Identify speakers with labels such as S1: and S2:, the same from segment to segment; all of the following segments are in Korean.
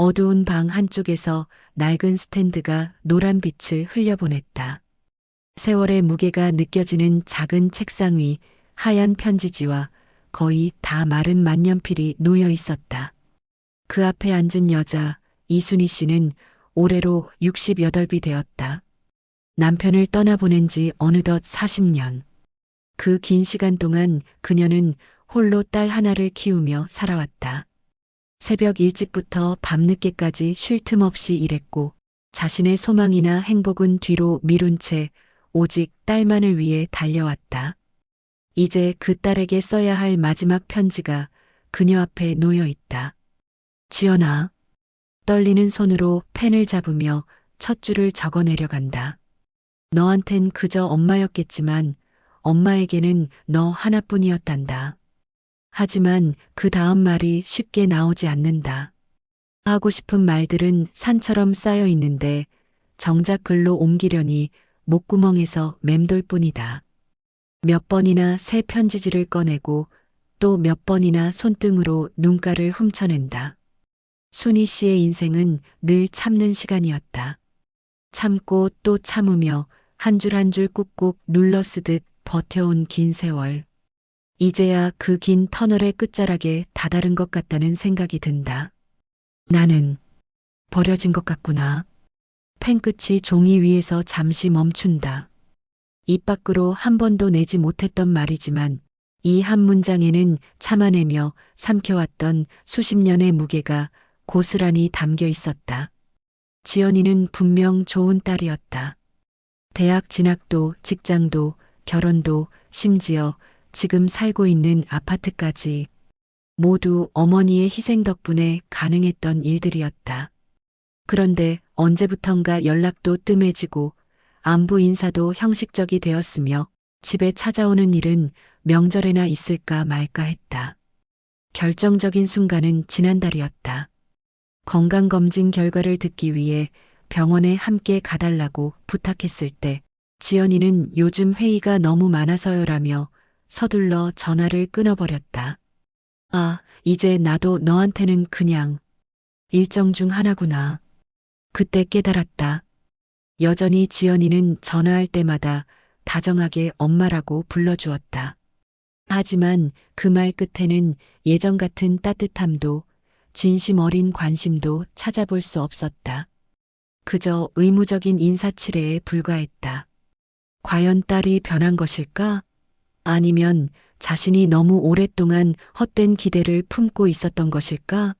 S1: 어두운 방 한쪽에서 낡은 스탠드가 노란 빛을 흘려보냈다. 세월의 무게가 느껴지는 작은 책상 위 하얀 편지지와 거의 다 마른 만년필이 놓여 있었다. 그 앞에 앉은 여자 이순희 씨는 올해로 68이 되었다. 남편을 떠나보낸 지 어느덧 40년. 그 긴 시간 동안 그녀는 홀로 딸 하나를 키우며 살아왔다. 새벽 일찍부터 밤늦게까지 쉴 틈 없이 일했고 자신의 소망이나 행복은 뒤로 미룬 채 오직 딸만을 위해 달려왔다. 이제 그 딸에게 써야 할 마지막 편지가 그녀 앞에 놓여 있다. 지연아. 떨리는 손으로 펜을 잡으며 첫 줄을 적어 내려간다. 너한텐 그저 엄마였겠지만 엄마에게는 너 하나뿐이었단다. 하지만 그 다음 말이 쉽게 나오지 않는다. 하고 싶은 말들은 산처럼 쌓여 있는데 정작 글로 옮기려니 목구멍에서 맴돌 뿐이다. 몇 번이나 새 편지지를 꺼내고 또 몇 번이나 손등으로 눈가를 훔쳐낸다. 순희 씨의 인생은 늘 참는 시간이었다. 참고 또 참으며 한 줄 한 줄 꾹꾹 눌러 쓰듯 버텨온 긴 세월. 이제야 그 긴 터널의 끝자락에 다다른 것 같다는 생각이 든다. 나는 버려진 것 같구나. 펜끝이 종이 위에서 잠시 멈춘다. 입 밖으로 한 번도 내지 못했던 말이지만 이 한 문장에는 참아내며 삼켜왔던 수십 년의 무게가 고스란히 담겨 있었다. 지연이는 분명 좋은 딸이었다. 대학 진학도, 직장도, 결혼도, 심지어 지금 살고 있는 아파트까지 모두 어머니의 희생 덕분에 가능했던 일들이었다. 그런데 언제부턴가 연락도 뜸해지고 안부 인사도 형식적이 되었으며 집에 찾아오는 일은 명절에나 있을까 말까 했다. 결정적인 순간은 지난달이었다. 건강검진 결과를 듣기 위해 병원에 함께 가달라고 부탁했을 때 지연이는 요즘 회의가 너무 많아서요라며 서둘러 전화를 끊어버렸다. 아, 이제 나도 너한테는 그냥 일정 중 하나구나. 그때 깨달았다. 여전히 지연이는 전화할 때마다 다정하게 엄마라고 불러주었다. 하지만 그 말 끝에는 예전 같은 따뜻함도 진심 어린 관심도 찾아볼 수 없었다. 그저 의무적인 인사치레에 불과했다. 과연 딸이 변한 것일까? 아니면 자신이 너무 오랫동안 헛된 기대를 품고 있었던 것일까?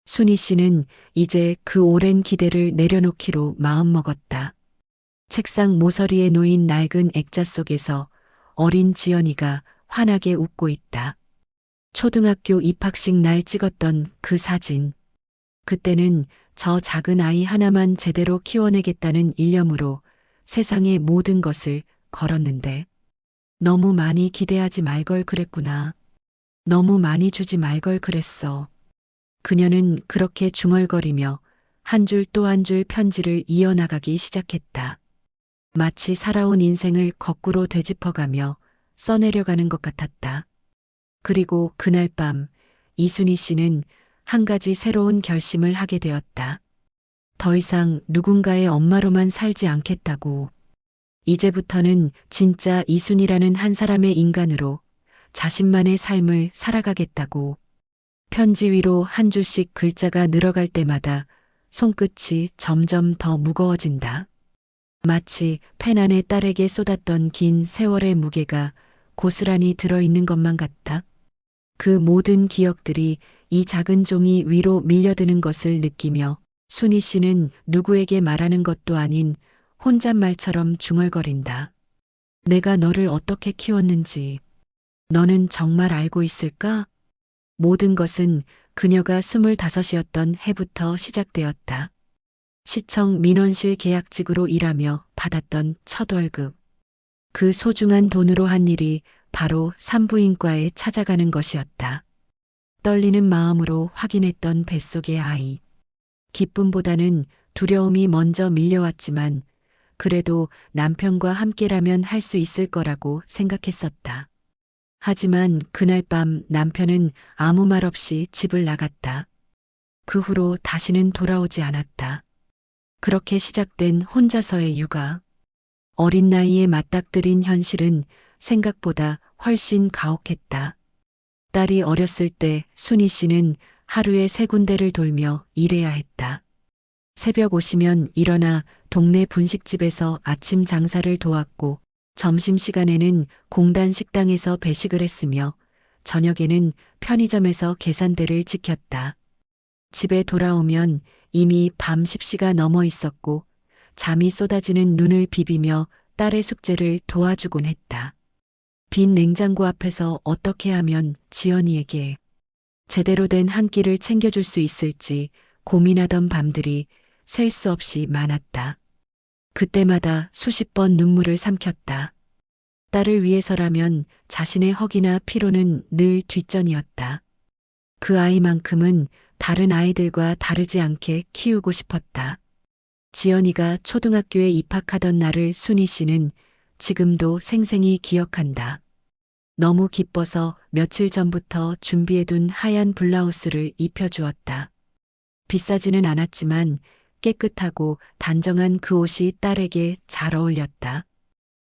S1: 순희 씨는 이제 그 오랜 기대를 내려놓기로 마음먹었다. 책상 모서리에 놓인 낡은 액자 속에서 어린 지연이가 환하게 웃고 있다. 초등학교 입학식 날 찍었던 그 사진. 그때는 저 작은 아이 하나만 제대로 키워내겠다는 일념으로 세상의 모든 것을 걸었는데 너무 많이 기대하지 말 걸 그랬구나. 너무 많이 주지 말 걸 그랬어. 그녀는 그렇게 중얼거리며 한 줄 또 한 줄 편지를 이어나가기 시작했다. 마치 살아온 인생을 거꾸로 되짚어가며 써내려가는 것 같았다. 그리고 그날 밤 이순희 씨는 한 가지 새로운 결심을 하게 되었다. 더 이상 누군가의 엄마로만 살지 않겠다고. 이제부터는 진짜 이순희라는 한 사람의 인간으로 자신만의 삶을 살아가겠다고. 편지 위로 한 줄씩 글자가 늘어갈 때마다 손끝이 점점 더 무거워진다. 마치 펜 안에 딸에게 쏟았던 긴 세월의 무게가 고스란히 들어있는 것만 같다. 그 모든 기억들이 이 작은 종이 위로 밀려드는 것을 느끼며 순희 씨는 누구에게 말하는 것도 아닌 혼잣말처럼 중얼거린다. 내가 너를 어떻게 키웠는지 너는 정말 알고 있을까? 모든 것은 그녀가 25이었던 해부터 시작되었다. 시청 민원실 계약직으로 일하며 받았던 첫 월급. 그 소중한 돈으로 한 일이 바로 산부인과에 찾아가는 것이었다. 떨리는 마음으로 확인했던 뱃속의 아이. 기쁨보다는 두려움이 먼저 밀려왔지만 그래도 남편과 함께라면 할 수 있을 거라고 생각했었다. 하지만 그날 밤 남편은 아무 말 없이 집을 나갔다. 그 후로 다시는 돌아오지 않았다. 그렇게 시작된 혼자서의 육아. 어린 나이에 맞닥뜨린 현실은 생각보다 훨씬 가혹했다. 딸이 어렸을 때 순희 씨는 하루에 3군데를 돌며 일해야 했다. 새벽 오시면 일어나 동네 분식집에서 아침 장사를 도왔고, 점심시간에는 공단 식당에서 배식을 했으며, 저녁에는 편의점에서 계산대를 지켰다. 집에 돌아오면 이미 밤 10시가 넘어 있었고, 잠이 쏟아지는 눈을 비비며 딸의 숙제를 도와주곤 했다. 빈 냉장고 앞에서 어떻게 하면 지연이에게 제대로 된 한 끼를 챙겨줄 수 있을지 고민하던 밤들이 셀 수 없이 많았다. 그때마다 수십 번 눈물을 삼켰다. 딸을 위해서라면 자신의 허기나 피로는 늘 뒷전이었다. 그 아이만큼은 다른 아이들과 다르지 않게 키우고 싶었다. 지연이가 초등학교에 입학하던 날을 순희 씨는 지금도 생생히 기억한다. 너무 기뻐서 며칠 전부터 준비해둔 하얀 블라우스를 입혀주었다. 비싸지는 않았지만 깨끗하고 단정한 그 옷이 딸에게 잘 어울렸다.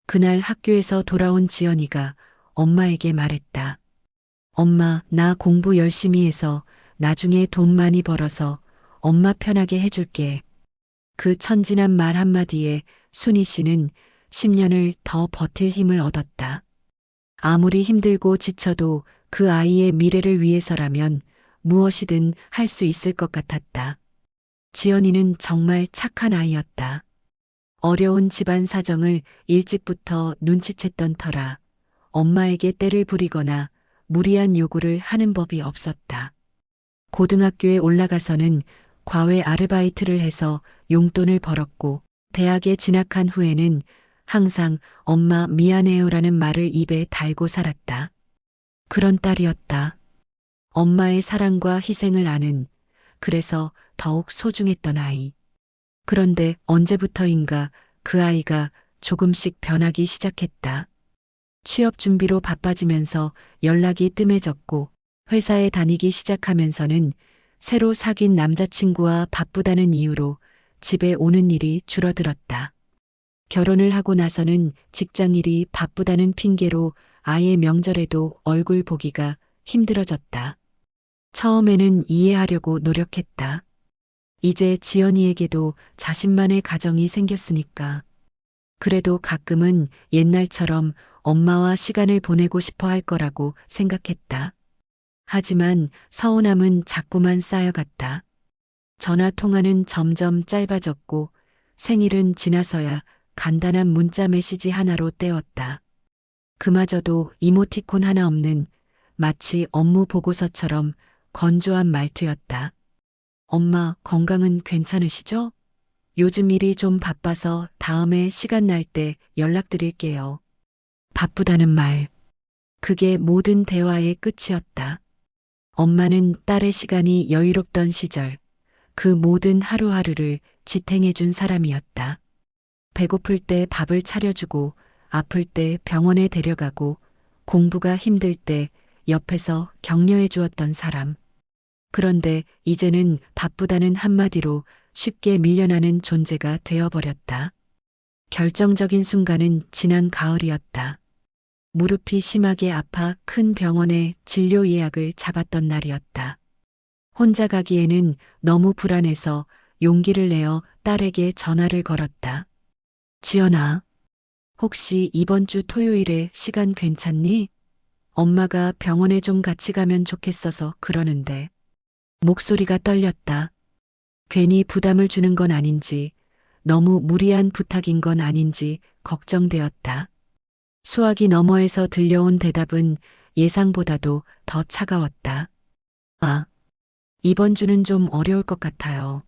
S1: 그날 학교에서 돌아온 지연이가 엄마에게 말했다. 엄마, 나 공부 열심히 해서 나중에 돈 많이 벌어서 엄마 편하게 해줄게. 그 천진한 말 한마디에 순희 씨는 10년을 더 버틸 힘을 얻었다. 아무리 힘들고 지쳐도 그 아이의 미래를 위해서라면 무엇이든 할 수 있을 것 같았다. 지연이는 정말 착한 아이였다. 어려운 집안 사정을 일찍부터 눈치챘던 터라 엄마에게 떼를 부리거나 무리한 요구를 하는 법이 없었다. 고등학교에 올라가서는 과외 아르바이트를 해서 용돈을 벌었고, 대학에 진학한 후에는 항상 엄마 미안해요라는 말을 입에 달고 살았다. 그런 딸이었다. 엄마의 사랑과 희생을 아는, 그래서 더욱 소중했던 아이. 그런데 언제부터인가 그 아이가 조금씩 변하기 시작했다. 취업 준비로 바빠지면서 연락이 뜸해졌고, 회사에 다니기 시작하면서는 새로 사귄 남자친구와 바쁘다는 이유로 집에 오는 일이 줄어들었다. 결혼을 하고 나서는 직장일이 바쁘다는 핑계로 아예 명절에도 얼굴 보기가 힘들어졌다. 처음에는 이해하려고 노력했다. 이제 지연이에게도 자신만의 가정이 생겼으니까. 그래도 가끔은 옛날처럼 엄마와 시간을 보내고 싶어 할 거라고 생각했다. 하지만 서운함은 자꾸만 쌓여갔다. 전화 통화는 점점 짧아졌고, 생일은 지나서야 간단한 문자 메시지 하나로 때웠다. 그마저도 이모티콘 하나 없는 마치 업무 보고서처럼 건조한 말투였다. 엄마, 건강은 괜찮으시죠? 요즘 일이 좀 바빠서 다음에 시간 날 때 연락드릴게요. 바쁘다는 말. 그게 모든 대화의 끝이었다. 엄마는 딸의 시간이 여유롭던 시절, 그 모든 하루하루를 지탱해준 사람이었다. 배고플 때 밥을 차려주고, 아플 때 병원에 데려가고, 공부가 힘들 때 옆에서 격려해 주었던 사람. 그런데 이제는 바쁘다는 한마디로 쉽게 밀려나는 존재가 되어버렸다. 결정적인 순간은 지난 가을이었다. 무릎이 심하게 아파 큰 병원에 진료 예약을 잡았던 날이었다. 혼자 가기에는 너무 불안해서 용기를 내어 딸에게 전화를 걸었다. 지연아, 혹시 이번 주 토요일에 시간 괜찮니? 엄마가 병원에 좀 같이 가면 좋겠어서 그러는데. 목소리가 떨렸다. 괜히 부담을 주는 건 아닌지, 너무 무리한 부탁인 건 아닌지 걱정되었다. 수화기 너머에서 들려온 대답은 예상보다도 더 차가웠다. 아, 이번 주는 좀 어려울 것 같아요.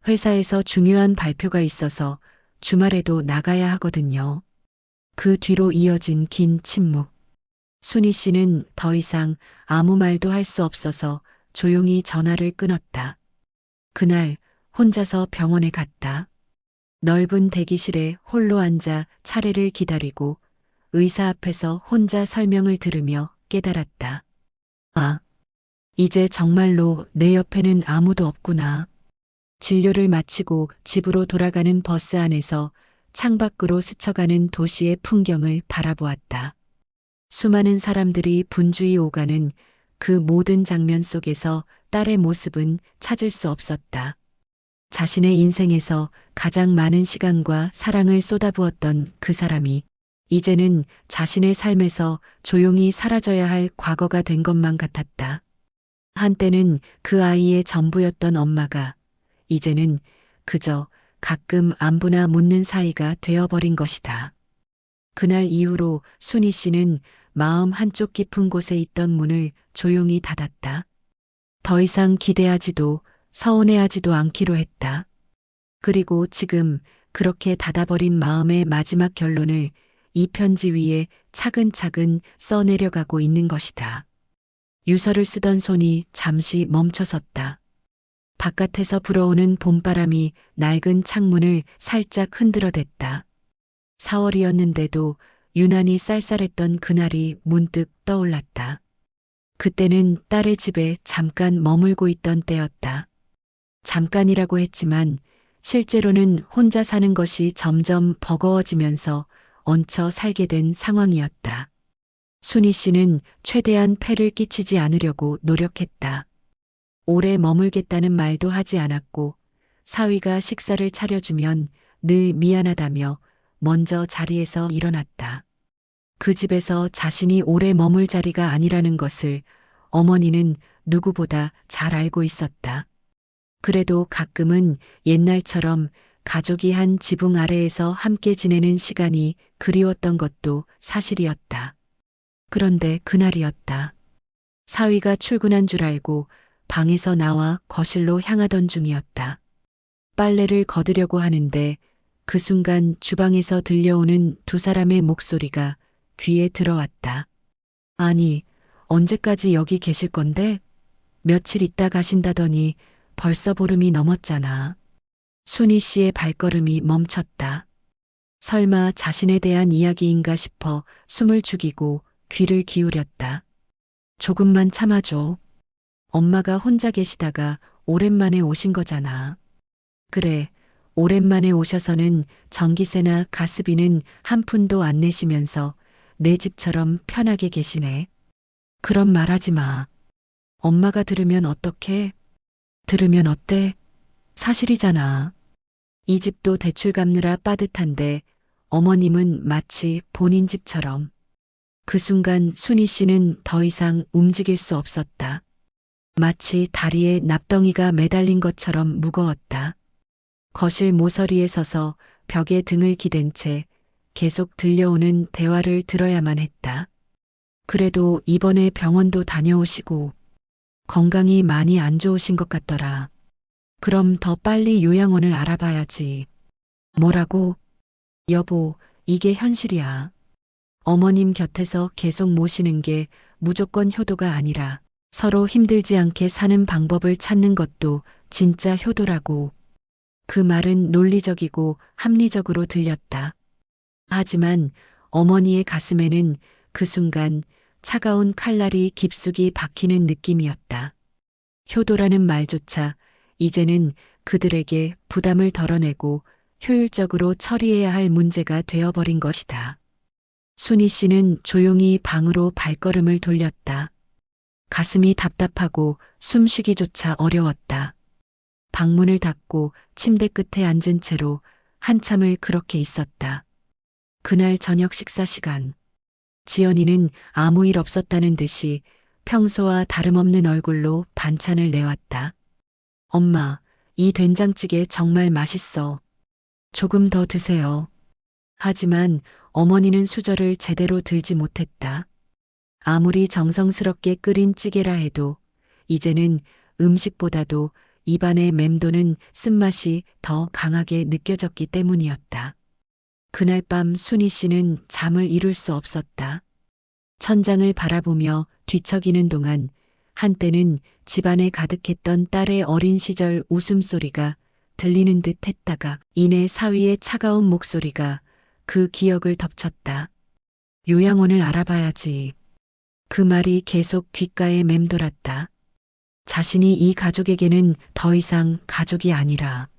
S1: 회사에서 중요한 발표가 있어서 주말에도 나가야 하거든요. 그 뒤로 이어진 긴 침묵. 순희 씨는 더 이상 아무 말도 할 수 없어서 조용히 전화를 끊었다. 그날 혼자서 병원에 갔다. 넓은 대기실에 홀로 앉아 차례를 기다리고 의사 앞에서 혼자 설명을 들으며 깨달았다. 아, 이제 정말로 내 옆에는 아무도 없구나. 진료를 마치고 집으로 돌아가는 버스 안에서 창밖으로 스쳐가는 도시의 풍경을 바라보았다. 수많은 사람들이 분주히 오가는 그 모든 장면 속에서 딸의 모습은 찾을 수 없었다. 자신의 인생에서 가장 많은 시간과 사랑을 쏟아부었던 그 사람이 이제는 자신의 삶에서 조용히 사라져야 할 과거가 된 것만 같았다. 한때는 그 아이의 전부였던 엄마가 이제는 그저 가끔 안부나 묻는 사이가 되어버린 것이다. 그날 이후로 순희 씨는 마음 한쪽 깊은 곳에 있던 문을 조용히 닫았다. 더 이상 기대하지도 서운해하지도 않기로 했다. 그리고 지금 그렇게 닫아버린 마음의 마지막 결론을 이 편지 위에 차근차근 써내려가고 있는 것이다. 유서를 쓰던 손이 잠시 멈춰섰다. 바깥에서 불어오는 봄바람이 낡은 창문을 살짝 흔들어댔다. 4월이었는데도 유난히 쌀쌀했던 그날이 문득 떠올랐다. 그때는 딸의 집에 잠깐 머물고 있던 때였다. 잠깐이라고 했지만 실제로는 혼자 사는 것이 점점 버거워지면서 얹혀 살게 된 상황이었다. 순희 씨는 최대한 폐를 끼치지 않으려고 노력했다. 오래 머물겠다는 말도 하지 않았고 사위가 식사를 차려주면 늘 미안하다며 먼저 자리에서 일어났다. 그 집에서 자신이 오래 머물 자리가 아니라는 것을 어머니는 누구보다 잘 알고 있었다. 그래도 가끔은 옛날처럼 가족이 한 지붕 아래에서 함께 지내는 시간이 그리웠던 것도 사실이었다. 그런데 그날이었다. 사위가 출근한 줄 알고 방에서 나와 거실로 향하던 중이었다. 빨래를 거두려고 하는데 그 순간 주방에서 들려오는 두 사람의 목소리가 귀에 들어왔다. 아니, 언제까지 여기 계실 건데? 며칠 있다 가신다더니 벌써 보름이 넘었잖아. 순희 씨의 발걸음이 멈췄다. 설마 자신에 대한 이야기인가 싶어 숨을 죽이고 귀를 기울였다. 조금만 참아줘. 엄마가 혼자 계시다가 오랜만에 오신 거잖아. 그래, 오랜만에 오셔서는 전기세나 가스비는 한 푼도 안 내시면서 내 집처럼 편하게 계시네. 그런 말 하지 마. 엄마가 들으면 어떡해? 들으면 어때? 사실이잖아. 이 집도 대출 갚느라 빠듯한데 어머님은 마치 본인 집처럼. 그 순간 순희 씨는 더 이상 움직일 수 없었다. 마치 다리에 납덩이가 매달린 것처럼 무거웠다. 거실 모서리에 서서 벽에 등을 기댄 채 계속 들려오는 대화를 들어야만 했다. 그래도 이번에 병원도 다녀오시고 건강이 많이 안 좋으신 것 같더라. 그럼 더 빨리 요양원을 알아봐야지. 뭐라고? 여보, 이게 현실이야. 어머님 곁에서 계속 모시는 게 무조건 효도가 아니라 서로 힘들지 않게 사는 방법을 찾는 것도 진짜 효도라고. 그 말은 논리적이고 합리적으로 들렸다. 하지만 어머니의 가슴에는 그 순간 차가운 칼날이 깊숙이 박히는 느낌이었다. 효도라는 말조차 이제는 그들에게 부담을 덜어내고 효율적으로 처리해야 할 문제가 되어버린 것이다. 순희 씨는 조용히 방으로 발걸음을 돌렸다. 가슴이 답답하고 숨쉬기조차 어려웠다. 방문을 닫고 침대 끝에 앉은 채로 한참을 그렇게 있었다. 그날 저녁 식사 시간. 지연이는 아무 일 없었다는 듯이 평소와 다름없는 얼굴로 반찬을 내왔다. 엄마, 이 된장찌개 정말 맛있어. 조금 더 드세요. 하지만 어머니는 수저를 제대로 들지 못했다. 아무리 정성스럽게 끓인 찌개라 해도 이제는 음식보다도 입안에 맴도는 쓴맛이 더 강하게 느껴졌기 때문이었다. 그날 밤 순희 씨는 잠을 이룰 수 없었다. 천장을 바라보며 뒤척이는 동안 한때는 집안에 가득했던 딸의 어린 시절 웃음소리가 들리는 듯 했다가 이내 사위의 차가운 목소리가 그 기억을 덮쳤다. 요양원을 알아봐야지. 그 말이 계속 귓가에 맴돌았다. 자신이 이 가족에게는 더 이상 가족이 아니라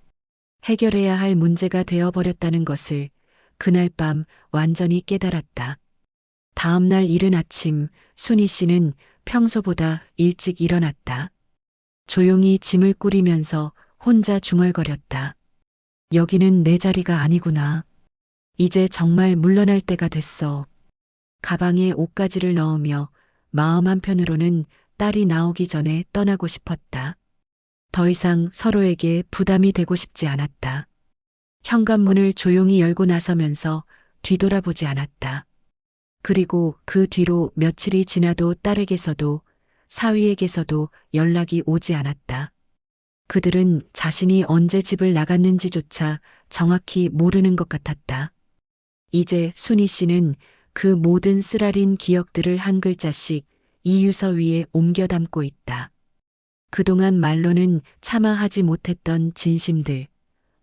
S1: 해결해야 할 문제가 되어버렸다는 것을 그날 밤 완전히 깨달았다. 다음 날 이른 아침 순희 씨는 평소보다 일찍 일어났다. 조용히 짐을 꾸리면서 혼자 중얼거렸다. 여기는 내 자리가 아니구나. 이제 정말 물러날 때가 됐어. 가방에 옷가지를 넣으며 마음 한편으로는 딸이 나오기 전에 떠나고 싶었다. 더 이상 서로에게 부담이 되고 싶지 않았다. 현관문을 조용히 열고 나서면서 뒤돌아보지 않았다. 그리고 그 뒤로 며칠이 지나도 딸에게서도 사위에게서도 연락이 오지 않았다. 그들은 자신이 언제 집을 나갔는지조차 정확히 모르는 것 같았다. 이제 순희 씨는 그 모든 쓰라린 기억들을 한 글자씩 이유서 위에 옮겨 담고 있다. 그동안 말로는 참아하지 못했던 진심들,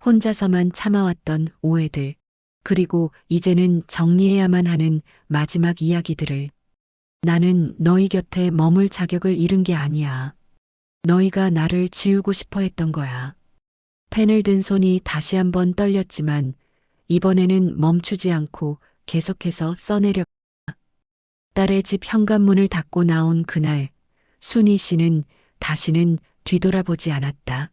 S1: 혼자서만 참아왔던 오해들, 그리고 이제는 정리해야만 하는 마지막 이야기들을. 나는 너희 곁에 머물 자격을 잃은 게 아니야. 너희가 나를 지우고 싶어 했던 거야. 펜을 든 손이 다시 한번 떨렸지만 이번에는 멈추지 않고 계속해서 써내려. 딸의 집 현관문을 닫고 나온 그날, 순희 씨는 다시는 뒤돌아보지 않았다.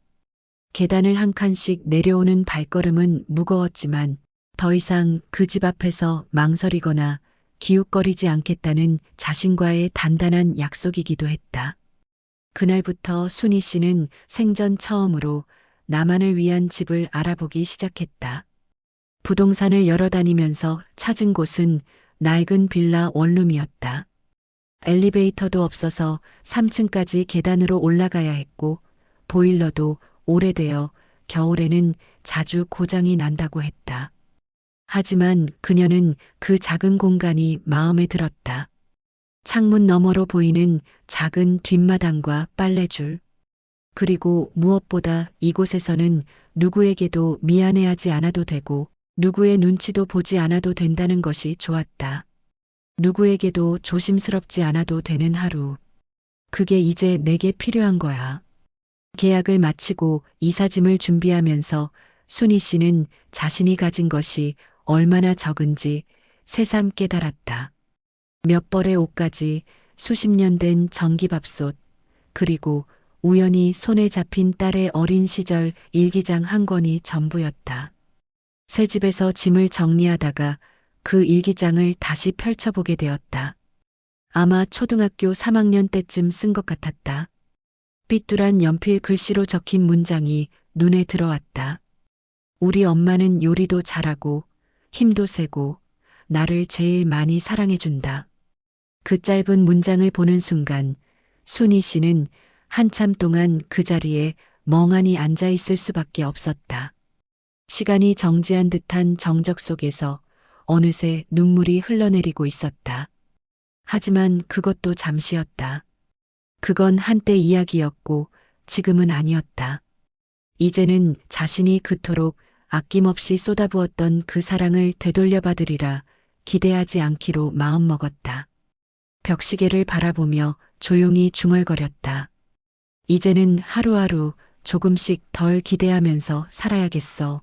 S1: 계단을 한 칸씩 내려오는 발걸음은 무거웠지만 더 이상 그 집 앞에서 망설이거나 기웃거리지 않겠다는 자신과의 단단한 약속이기도 했다. 그날부터 순희 씨는 생전 처음으로 나만을 위한 집을 알아보기 시작했다. 부동산을 열어다니면서 찾은 곳은 낡은 빌라 원룸이었다. 엘리베이터도 없어서 3층까지 계단으로 올라가야 했고 보일러도 오래되어 겨울에는 자주 고장이 난다고 했다. 하지만 그녀는 그 작은 공간이 마음에 들었다. 창문 너머로 보이는 작은 뒷마당과 빨래줄. 그리고 무엇보다 이곳에서는 누구에게도 미안해하지 않아도 되고 누구의 눈치도 보지 않아도 된다는 것이 좋았다. 누구에게도 조심스럽지 않아도 되는 하루. 그게 이제 내게 필요한 거야. 계약을 마치고 이사짐을 준비하면서 순희 씨는 자신이 가진 것이 얼마나 적은지 새삼 깨달았다. 몇 벌의 옷가지, 수십 년 된 전기밥솥, 그리고 우연히 손에 잡힌 딸의 어린 시절 일기장 한 권이 전부였다. 새 집에서 짐을 정리하다가 그 일기장을 다시 펼쳐보게 되었다. 아마 초등학교 3학년 때쯤 쓴 것 같았다. 삐뚤한 연필 글씨로 적힌 문장이 눈에 들어왔다. 우리 엄마는 요리도 잘하고 힘도 세고 나를 제일 많이 사랑해준다. 그 짧은 문장을 보는 순간 순희 씨는 한참 동안 그 자리에 멍하니 앉아 있을 수밖에 없었다. 시간이 정지한 듯한 정적 속에서 어느새 눈물이 흘러내리고 있었다. 하지만 그것도 잠시였다. 그건 한때 이야기였고 지금은 아니었다. 이제는 자신이 그토록 아낌없이 쏟아부었던 그 사랑을 되돌려받으리라 기대하지 않기로 마음먹었다. 벽시계를 바라보며 조용히 중얼거렸다. 이제는 하루하루 조금씩 덜 기대하면서 살아야겠어.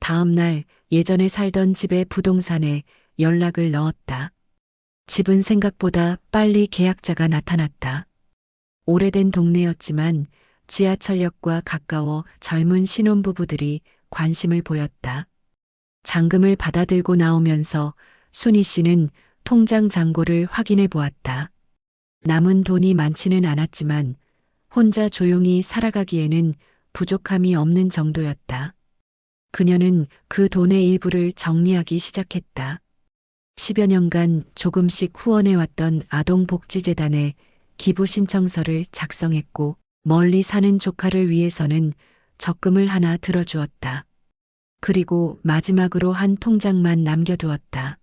S1: 다음 날 예전에 살던 집의 부동산에 연락을 넣었다. 집은 생각보다 빨리 계약자가 나타났다. 오래된 동네였지만 지하철역과 가까워 젊은 신혼부부들이 관심을 보였다. 잔금을 받아들고 나오면서 순희 씨는 통장 잔고를 확인해 보았다. 남은 돈이 많지는 않았지만 혼자 조용히 살아가기에는 부족함이 없는 정도였다. 그녀는 그 돈의 일부를 정리하기 시작했다. 10여 년간 조금씩 후원해왔던 아동복지재단에 기부 신청서를 작성했고 멀리 사는 조카를 위해서는 적금을 하나 들어주었다. 그리고 마지막으로 한 통장만 남겨두었다.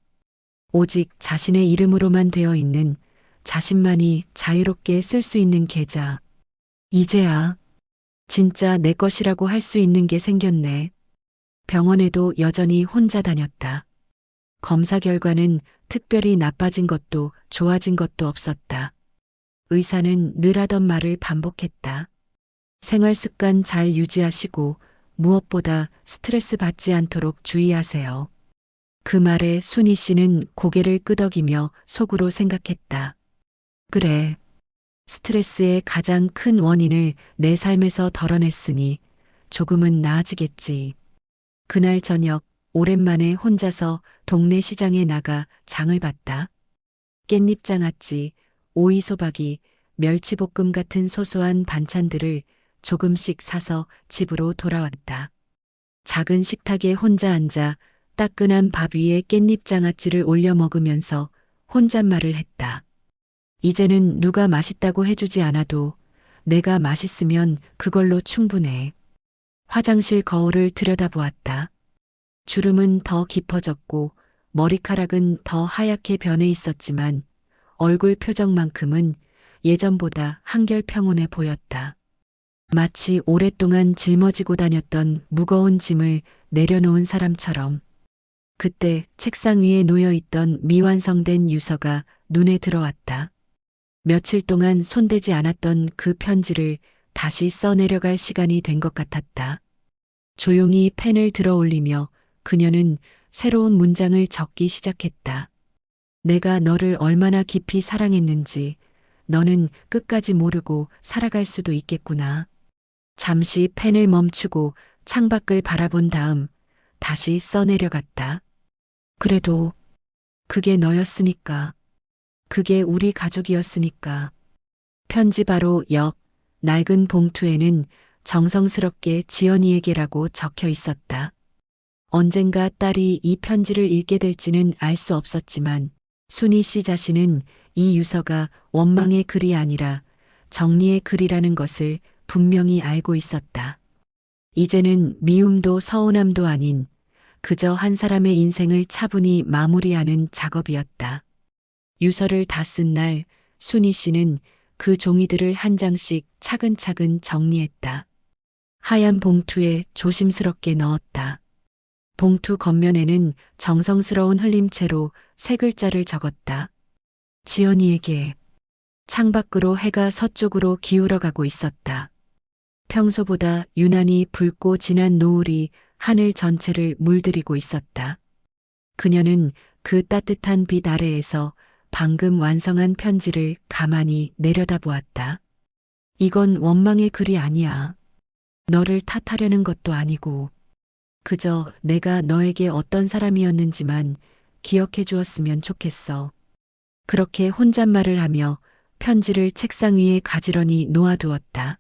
S1: 오직 자신의 이름으로만 되어 있는 자신만이 자유롭게 쓸 수 있는 계좌. 이제야 진짜 내 것이라고 할 수 있는 게 생겼네. 병원에도 여전히 혼자 다녔다. 검사 결과는 특별히 나빠진 것도 좋아진 것도 없었다. 의사는 늘 하던 말을 반복했다. 생활 습관 잘 유지하시고 무엇보다 스트레스 받지 않도록 주의하세요. 그 말에 순희 씨는 고개를 끄덕이며 속으로 생각했다. 그래. 스트레스의 가장 큰 원인을 내 삶에서 덜어냈으니 조금은 나아지겠지. 그날 저녁 오랜만에 혼자서 동네 시장에 나가 장을 봤다. 깻잎장아찌, 오이소박이, 멸치볶음 같은 소소한 반찬들을 조금씩 사서 집으로 돌아왔다. 작은 식탁에 혼자 앉아 따끈한 밥 위에 깻잎장아찌를 올려 먹으면서 혼잣말을 했다. 이제는 누가 맛있다고 해주지 않아도 내가 맛있으면 그걸로 충분해. 화장실 거울을 들여다보았다. 주름은 더 깊어졌고 머리카락은 더 하얗게 변해 있었지만 얼굴 표정만큼은 예전보다 한결 평온해 보였다. 마치 오랫동안 짊어지고 다녔던 무거운 짐을 내려놓은 사람처럼. 그때 책상 위에 놓여있던 미완성된 유서가 눈에 들어왔다. 며칠 동안 손대지 않았던 그 편지를 다시 써내려갈 시간이 된 것 같았다. 조용히 펜을 들어 올리며 그녀는 새로운 문장을 적기 시작했다. 내가 너를 얼마나 깊이 사랑했는지 너는 끝까지 모르고 살아갈 수도 있겠구나. 잠시 펜을 멈추고 창밖을 바라본 다음 다시 써내려갔다. 그래도 그게 너였으니까. 그게 우리 가족이었으니까. 편지 바로 옆 낡은 봉투에는 정성스럽게 지연이에게라고 적혀 있었다. 언젠가 딸이 이 편지를 읽게 될지는 알 수 없었지만 순희 씨 자신은 이 유서가 원망의 글이 아니라 정리의 글이라는 것을 분명히 알고 있었다. 이제는 미움도 서운함도 아닌 그저 한 사람의 인생을 차분히 마무리하는 작업이었다. 유서를 다 쓴 날 순희 씨는 그 종이들을 한 장씩 차근차근 정리했다. 하얀 봉투에 조심스럽게 넣었다. 봉투 겉면에는 정성스러운 흘림체로 세 글자를 적었다. 지연이에게. 창밖으로 해가 서쪽으로 기울어가고 있었다. 평소보다 유난히 붉고 진한 노을이 하늘 전체를 물들이고 있었다. 그녀는 그 따뜻한 빛 아래에서 방금 완성한 편지를 가만히 내려다보았다. 이건 원망의 글이 아니야. 너를 탓하려는 것도 아니고 그저 내가 너에게 어떤 사람이었는지만 기억해 주었으면 좋겠어. 그렇게 혼잣말을 하며 편지를 책상 위에 가지런히 놓아두었다.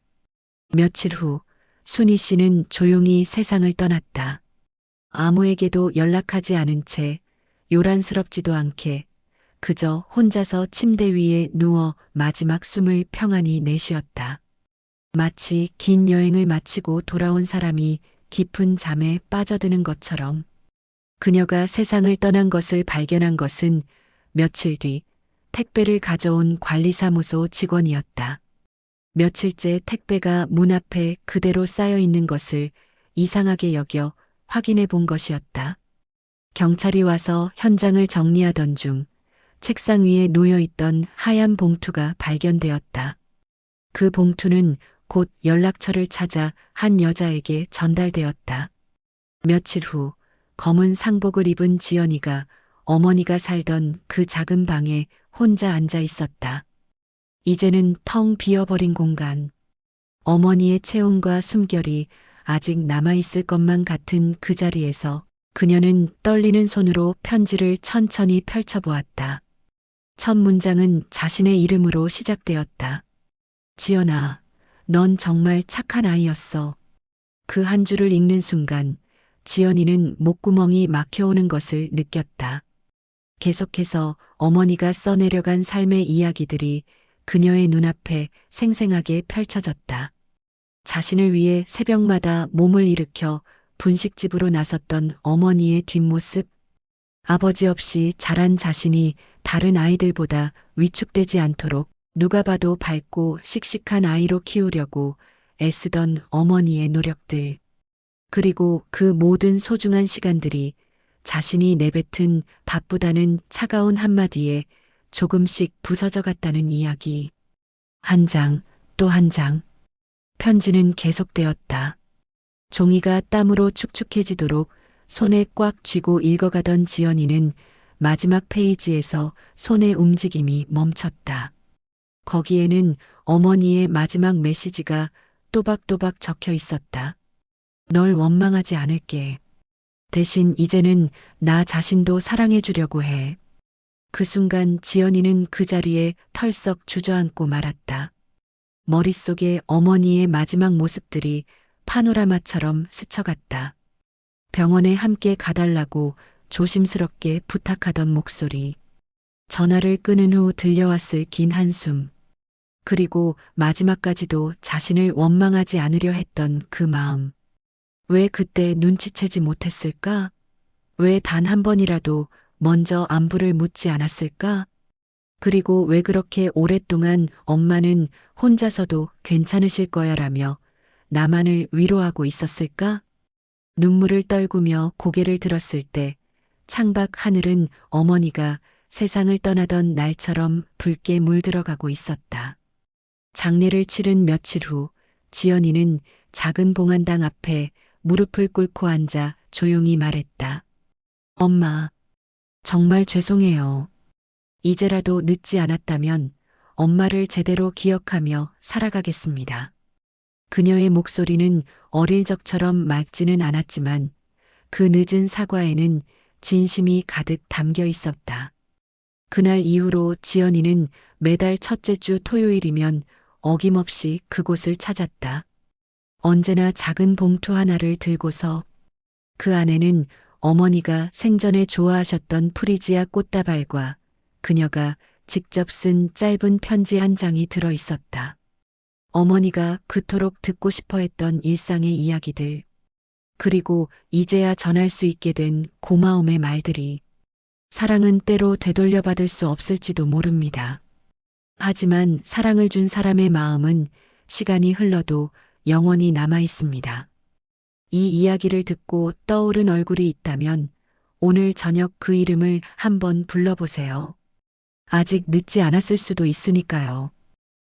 S1: 며칠 후 순희 씨는 조용히 세상을 떠났다. 아무에게도 연락하지 않은 채 요란스럽지도 않게 그저 혼자서 침대 위에 누워 마지막 숨을 평안히 내쉬었다. 마치 긴 여행을 마치고 돌아온 사람이 깊은 잠에 빠져드는 것처럼. 그녀가 세상을 떠난 것을 발견한 것은 며칠 뒤 택배를 가져온 관리사무소 직원이었다. 며칠째 택배가 문 앞에 그대로 쌓여 있는 것을 이상하게 여겨 확인해 본 것이었다. 경찰이 와서 현장을 정리하던 중 책상 위에 놓여 있던 하얀 봉투가 발견되었다. 그 봉투는 곧 연락처를 찾아 한 여자에게 전달되었다. 며칠 후 검은 상복을 입은 지연이가 어머니가 살던 그 작은 방에 혼자 앉아 있었다. 이제는 텅 비어버린 공간. 어머니의 체온과 숨결이 아직 남아있을 것만 같은 그 자리에서 그녀는 떨리는 손으로 편지를 천천히 펼쳐보았다. 첫 문장은 자신의 이름으로 시작되었다. 지연아, 넌 정말 착한 아이였어. 그 한 줄을 읽는 순간 지연이는 목구멍이 막혀오는 것을 느꼈다. 계속해서 어머니가 써내려간 삶의 이야기들이 그녀의 눈앞에 생생하게 펼쳐졌다. 자신을 위해 새벽마다 몸을 일으켜 분식집으로 나섰던 어머니의 뒷모습, 아버지 없이 자란 자신이 다른 아이들보다 위축되지 않도록 누가 봐도 밝고 씩씩한 아이로 키우려고 애쓰던 어머니의 노력들, 그리고 그 모든 소중한 시간들이 자신이 내뱉은 바쁘다는 차가운 한마디에 조금씩 부서져 갔다는 이야기. 한 장, 또 한 장. 편지는 계속되었다. 종이가 땀으로 축축해지도록 손에 꽉 쥐고 읽어가던 지연이는 마지막 페이지에서 손의 움직임이 멈췄다. 거기에는 어머니의 마지막 메시지가 또박또박 적혀 있었다. 널 원망하지 않을게. 대신 이제는 나 자신도 사랑해 주려고 해. 그 순간 지연이는 그 자리에 털썩 주저앉고 말았다. 머릿속에 어머니의 마지막 모습들이 파노라마처럼 스쳐갔다. 병원에 함께 가달라고 조심스럽게 부탁하던 목소리. 전화를 끊은 후 들려왔을 긴 한숨. 그리고 마지막까지도 자신을 원망하지 않으려 했던 그 마음. 왜 그때 눈치채지 못했을까? 왜 단 한 번이라도 먼저 안부를 묻지 않았을까? 그리고 왜 그렇게 오랫동안 엄마는 혼자서도 괜찮으실 거야라며 나만을 위로하고 있었을까? 눈물을 떨구며 고개를 들었을 때 창밖 하늘은 어머니가 세상을 떠나던 날처럼 붉게 물들어가고 있었다. 장례를 치른 며칠 후 지연이는 작은 봉안당 앞에 무릎을 꿇고 앉아 조용히 말했다. 엄마, 정말 죄송해요. 이제라도 늦지 않았다면 엄마를 제대로 기억하며 살아가겠습니다. 그녀의 목소리는 어릴 적처럼 맑지는 않았지만 그 늦은 사과에는 진심이 가득 담겨 있었다. 그날 이후로 지연이는 매달 첫째 주 토요일이면 어김없이 그곳을 찾았다. 언제나 작은 봉투 하나를 들고서 그 안에는 어머니가 생전에 좋아하셨던 프리지아 꽃다발과 그녀가 직접 쓴 짧은 편지 한 장이 들어 있었다. 어머니가 그토록 듣고 싶어 했던 일상의 이야기들, 그리고 이제야 전할 수 있게 된 고마움의 말들이. 사랑은 때로 되돌려받을 수 없을지도 모릅니다. 하지만 사랑을 준 사람의 마음은 시간이 흘러도 영원히 남아 있습니다. 이 이야기를 듣고 떠오른 얼굴이 있다면 오늘 저녁 그 이름을 한번 불러보세요. 아직 늦지 않았을 수도 있으니까요.